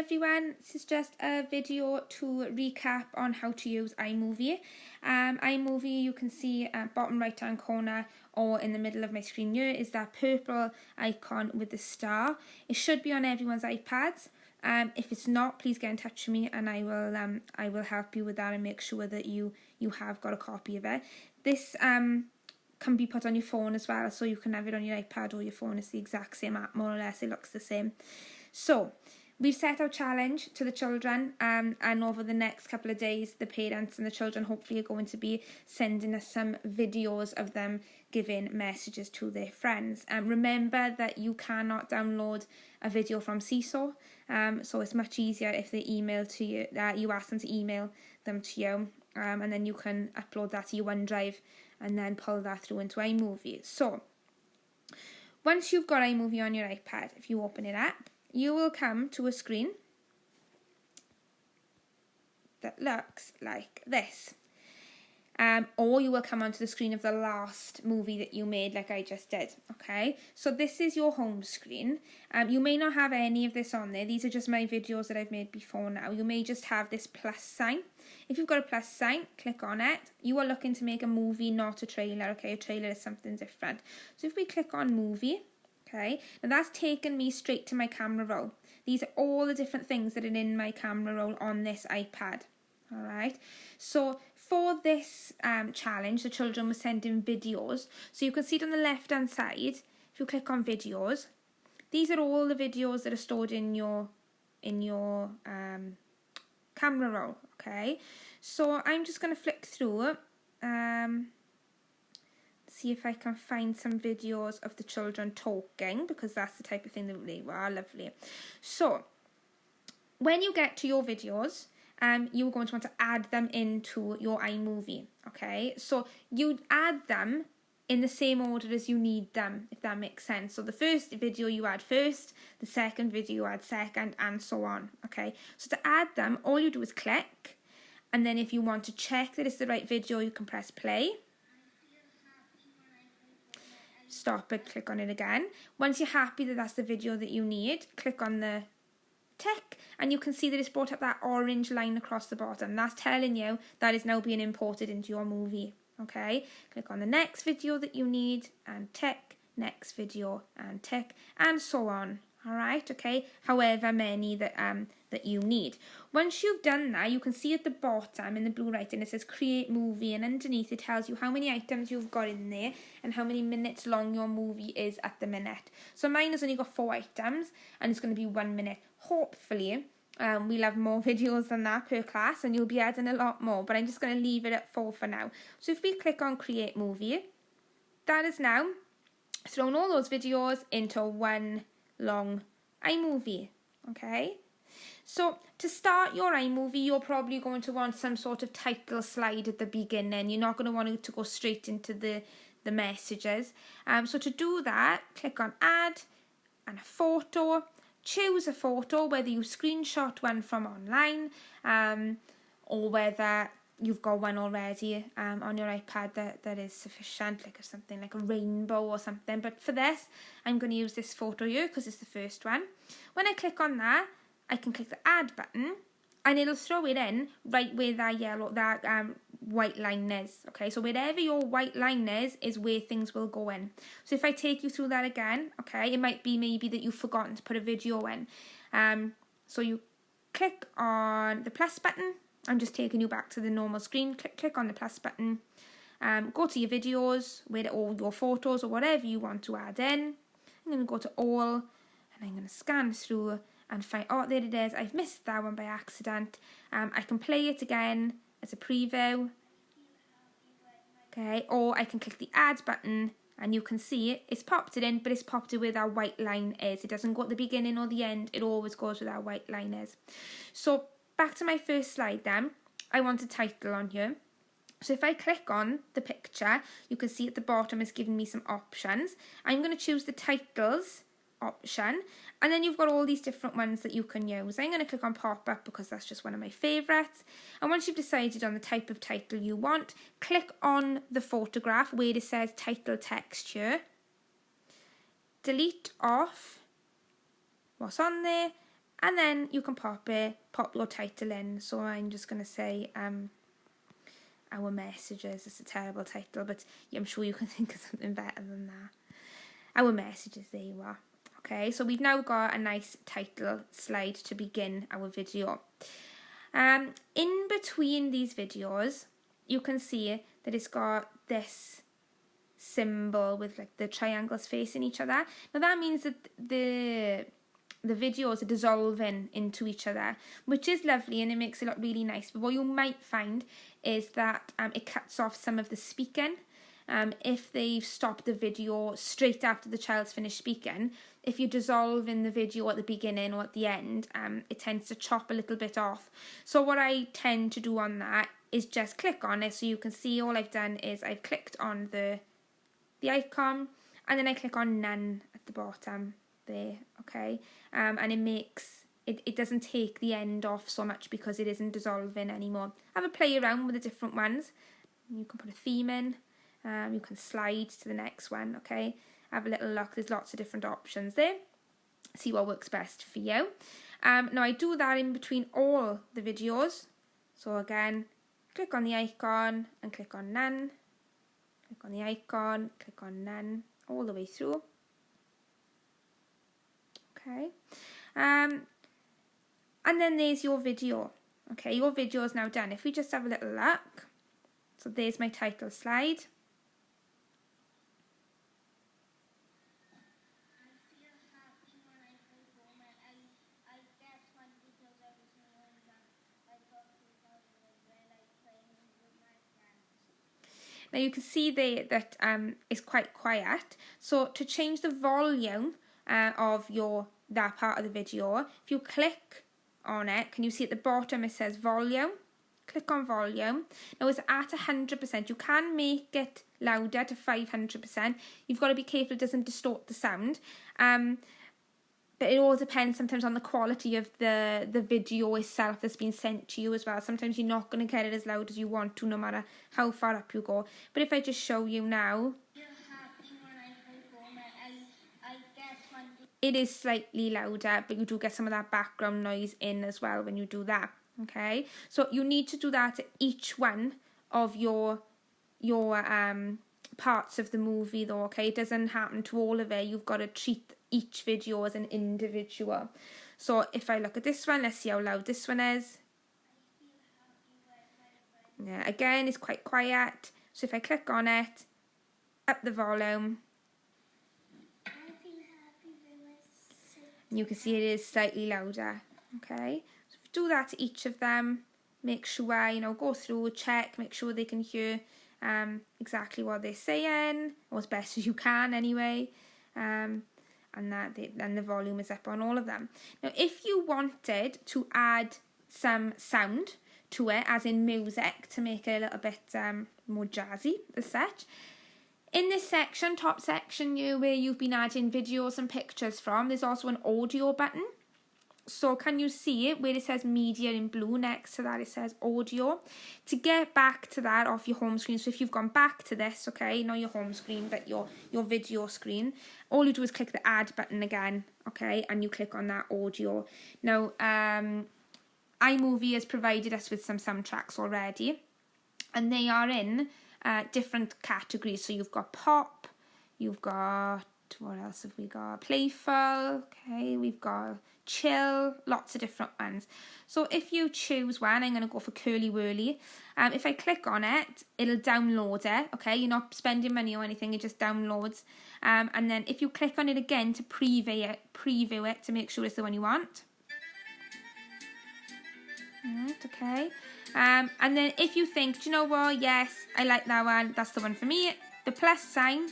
everyone, this is just a video to recap on how to use iMovie. iMovie, you can see bottom right hand corner or in the middle of my screen here is that purple icon with the star. It should be on everyone's iPads. If it's not, please get in touch with me and I will help you with that and make sure that you have got a copy of it. This can be put on your phone as well, so you can have it on your iPad or your phone. It's the exact same app, more or less. It looks the same. So we've set our challenge to the children, and over the next couple of days the parents and the children hopefully are going to be sending us some videos of them giving messages to their friends. Remember that you cannot download a video from Seesaw, so it's much easier if they email to you, you ask them to email them to you, and then you can upload that to your OneDrive and then pull that through into iMovie. So once you've got iMovie on your iPad, if you open it up, you will come to a screen that looks like this. Or you will come onto the screen of the last movie that you made, like I just did. Okay, so this is your home screen. You may not have any of this on there. These are just my videos that I've made before now. You may just have this plus sign. If you've got a plus sign, click on it. You are looking to make a movie, not a trailer. Okay, a trailer is something different. So if we click on movie, okay, now that's taken me straight to my camera roll. These are all the different things that are in my camera roll on this iPad. All right, so for this challenge, the children were sending videos. So you can see it on the left hand side. If you click on videos, these are all the videos that are stored in your camera roll. Okay, so I'm just going to flick through it. See if I can find some videos of the children talking, because that's the type of thing that they were. Lovely. So when you get to your videos, you're going to want to add them into your iMovie. Okay, so you add them in the same order as you need them, if that makes sense. So the first video you add first, the second video you add second, and so on. Okay, so to add them, all you do is click, and then if you want to check that it's the right video, you can press play. Stop it, click on it again. Once you're happy that that's the video that you need, click on the tick, and you can see that it's brought up that orange line across the bottom. That's telling you that is now being imported into your movie. Okay, click on the next video that you need and tick, next video and tick, and so on. All right, okay, however many that you need. Once you've done that, you can see at the bottom in the blue writing it says create movie, and underneath it tells you how many items you've got in there and how many minutes long your movie is at the minute. So mine has only got 4 items and it's going to be 1 minute. Hopefully we'll have more videos than that per class and you'll be adding a lot more, but I'm just going to leave it at 4 for now. So if we click on create movie, that is now thrown all those videos into one long iMovie. Okay, so to start your iMovie, you're probably going to want some sort of title slide at the beginning. You're not going to want it to go straight into the messages. So to do that, click on add and a photo. Choose a photo, whether you screenshot one from online or whether you've got one already on your iPad that is sufficient, like something like a rainbow or something. But for this, I'm going to use this photo here because it's the first one. When I click on that, I can click the add button and it'll throw it in right where that white line is. Okay, so wherever your white line is where things will go in. So if I take you through that again, okay, it might be maybe that you've forgotten to put a video in. So you click on the plus button. I'm just taking you back to the normal screen. Click on the plus button. Go to your videos, or your photos or whatever you want to add in. I'm going to go to all and I'm going to scan through and find, oh, there it is. I've missed that one by accident. I can play it again as a preview. Okay, or I can click the add button and you can see it's popped it in, but it's popped it where that white line is. It doesn't go at the beginning or the end. It always goes where that white line is. So back to my first slide then, I want a title on here. So if I click on the picture, you can see at the bottom it's giving me some options. I'm going to choose the titles option, and then you've got all these different ones that you can use. I'm going to click on pop-up because that's just one of my favourites. And once you've decided on the type of title you want, click on the photograph where it says title texture, delete off what's on there, And then you can pop your title in. So I'm just going to say Our Messages. It's a terrible title, but I'm sure you can think of something better than that. Our Messages, there you are. Okay, so we've now got a nice title slide to begin our video. In between these videos, you can see that it's got this symbol with like the triangles facing each other. Now that means that the videos are dissolving into each other, which is lovely and it makes it look really nice. But what you might find is that it cuts off some of the speaking. If they've stopped the video straight after the child's finished speaking, if you dissolve in the video at the beginning or at the end, it tends to chop a little bit off. So what I tend to do on that is just click on it. So you can see all I've done is I've clicked on the icon, and then I click on none at the bottom there, okay? And it doesn't take the end off so much because it isn't dissolving anymore. Have a play around with the different ones. You can put a theme in. You can slide to the next one, okay? Have a little look. There's lots of different options there. See what works best for you. Now I do that in between all the videos. So again, click on the icon and click on none. Click on the icon, click on none, all the way through. Okay. And then there's your video. Okay, your video is now done. If we just have a little look. So there's my title slide. Now you can see there that it's quite quiet. So to change the volume of that part of the video, if you click on it, can you see at the bottom it says volume? Click on volume. Now it's at 100%. You can make it louder to 500%. You've got to be careful it doesn't distort the sound. But it all depends sometimes on the quality of the video itself that's been sent to you as well. Sometimes you're not going to get it as loud as you want to, no matter how far up you go. But if I just show you now, it is slightly louder, but you do get some of that background noise in as well when you do that. Okay, so you need to do that to each one of your parts of the movie though. Okay, it doesn't happen to all of it. You've got to treat each video as an individual. So if I look at this one, let's see how loud this one is. Yeah, again, it's quite quiet. So if I click on it, up the volume, you can see it is slightly louder. Okay, so do that to each of them. Make sure, go through, check, make sure they can hear exactly what they're saying, or as best as you can anyway. And then the volume is up on all of them. Now, if you wanted to add some sound to it, as in music, to make it a little bit more jazzy as such, in this section, top section, where you've been adding videos and pictures from, there's also an audio button. So can you see it where it says media in blue? Next to that it says audio. To get back to that off your home screen, so if you've gone back to this, okay, not your home screen but your video screen, all you do is click the add button again, okay, and you click on that audio. Now iMovie has provided us with some soundtracks already, and they are in different categories. So you've got pop, you've got, what else have we got? Playful, okay, we've got chill, lots of different ones. So if you choose one, I'm going to go for Curly Whirly. If I click on it, it'll download it, okay? You're not spending money or anything, it just downloads. And then if you click on it again to preview it to make sure it's the one you want. Right, okay. And then if you think, do you know what, yes, I like that one, that's the one for me, the plus sign,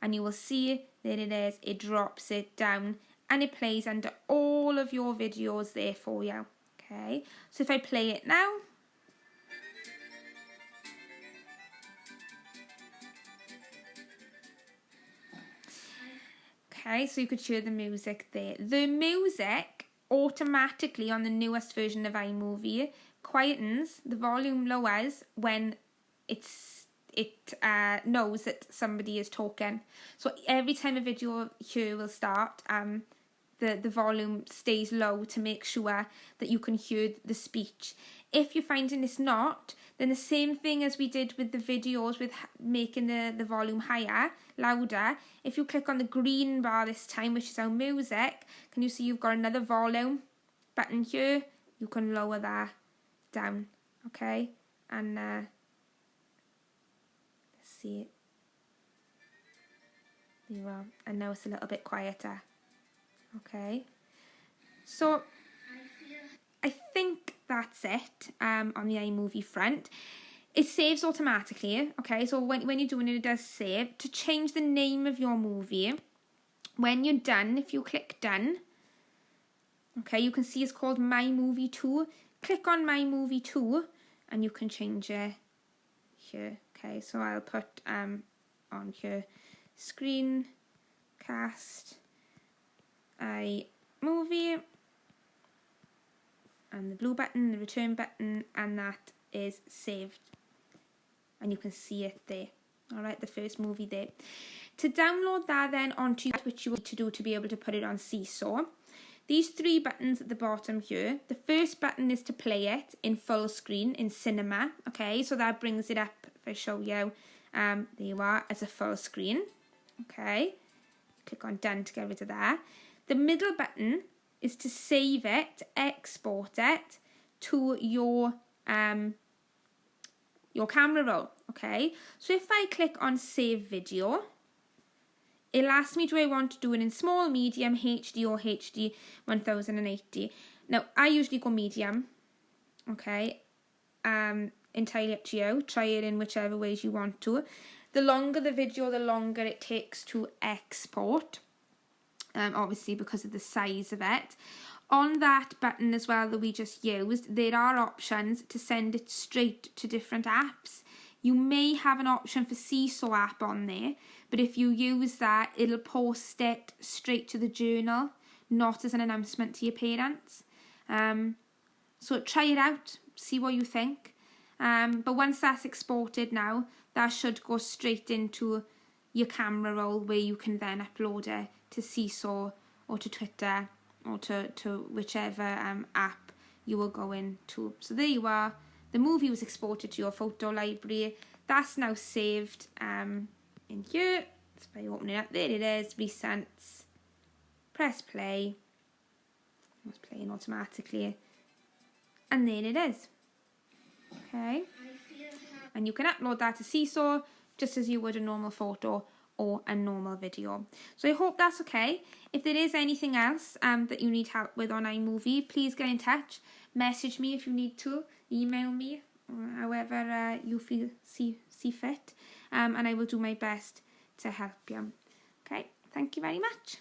and you will see that it is, it drops it down and it plays under all of your videos there for you. Okay, so if I play it now, okay, so you could hear the music there. The music automatically on the newest version of iMovie quietens, the volume lowers when it knows that somebody is talking. So every time a video here will start, the volume stays low to make sure that you can hear the speech. If you're finding it's not, then the same thing as we did with the videos with making the volume higher, louder, if you click on the green bar this time, which is our music, can you see you've got another volume button here? You can lower that down, okay? And let's see. There you are. And now it's a little bit quieter. Okay. So I think that's it on the iMovie front. It saves automatically, okay? So when you're doing it, it does save. To change the name of your movie, when you're done, if you click done, okay, you can see it's called My Movie 2. Click on My Movie 2 and you can change it here. Okay, so I'll put on here Screencast iMovie and the blue button, the return button, and that is saved. And you can see it there. Alright, the first movie there. To download that then onto which you need to do to be able to put it on Seesaw, these three buttons at the bottom here, the first button is to play it in full screen in cinema, okay, so that brings it up, if I show you, there you are, as a full screen, okay, click on done to get rid of that. The middle button is to save it, export it to your camera roll, okay, so if I click on save video, it'll ask me, do I want to do it in small, medium, HD or HD 1080. Now, I usually go medium, okay, entirely up to you. Try it in whichever ways you want to. The longer the video, the longer it takes to export, obviously because of the size of it. On that button as well that we just used, there are options to send it straight to different apps. You may have an option for Seesaw app on there, but if you use that, it'll post it straight to the journal, not as an announcement to your parents. So try it out, see what you think. But once that's exported now, that should go straight into your camera roll where you can then upload it to Seesaw or to Twitter or to whichever app you will go into. So there you are. The movie was exported to your photo library. That's now saved in here. So by opening it up, there it is, recents. Press play. It's playing automatically. And there it is. Okay. And you can upload that to Seesaw just as you would a normal photo or a normal video. So I hope that's okay. If there is anything else that you need help with on iMovie, please get in touch. Message me if you need to. Email me, or however you see fit. And I will do my best to help you. Okay, thank you very much.